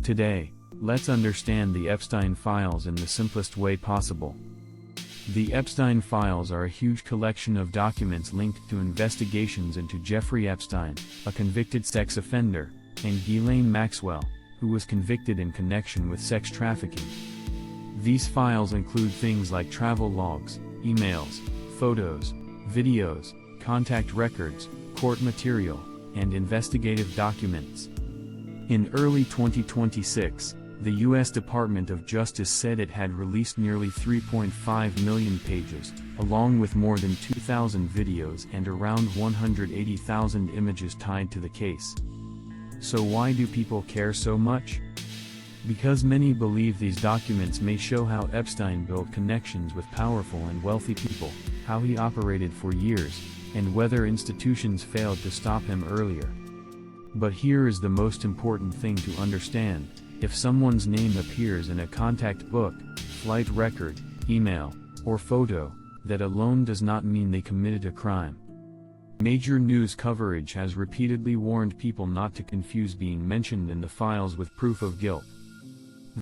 Today, let's understand the Epstein files in the simplest way possible. The Epstein files are a huge collection of documents linked to investigations into Jeffrey Epstein, a convicted sex offender, and Ghislaine Maxwell, who was convicted in connection with sex trafficking. These files include things like travel logs, emails, photos, videos, contact records, court material, and investigative documents. In early 2026, the U.S. Department of Justice said it had released nearly 3.5 million pages, along with more than 2,000 videos and around 180,000 images tied to the case. So why do people care so much? Because many believe these documents may show how Epstein built connections with powerful and wealthy people, how he operated for years, and whether institutions failed to stop him earlier. But here is the most important thing to understand: if someone's name appears in a contact book, flight record, email, or photo, that alone does not mean they committed a crime. Major news coverage has repeatedly warned people not to confuse being mentioned in the files with proof of guilt.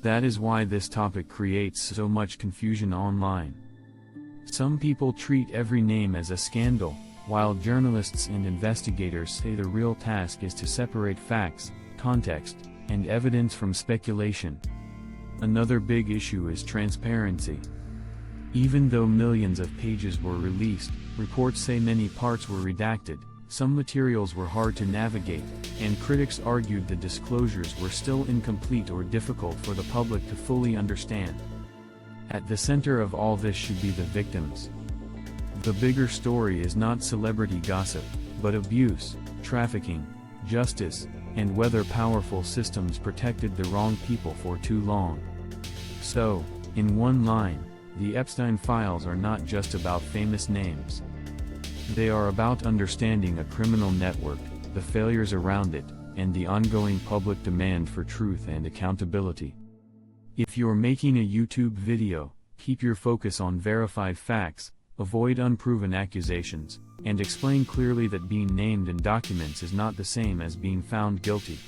That is why this topic creates so much confusion online. Some people treat every name as a scandal, while journalists and investigators say the real task is to separate facts, context, and evidence from speculation. Another big issue is transparency. Even though millions of pages were released, reports say many parts were redacted, some materials were hard to navigate, and critics argued the disclosures were still incomplete or difficult for the public to fully understand. At the center of all this should be the victims. The bigger story is not celebrity gossip, but abuse, trafficking, justice, and whether powerful systems protected the wrong people for too long. So, in one line, the Epstein files are not just about famous names. They are about understanding a criminal network, the failures around it, and the ongoing public demand for truth and accountability. If you're making a YouTube video, keep your focus on verified facts, avoid unproven accusations, and explain clearly that being named in documents is not the same as being found guilty.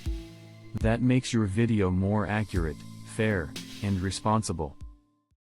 That makes your video more accurate, fair, and responsible.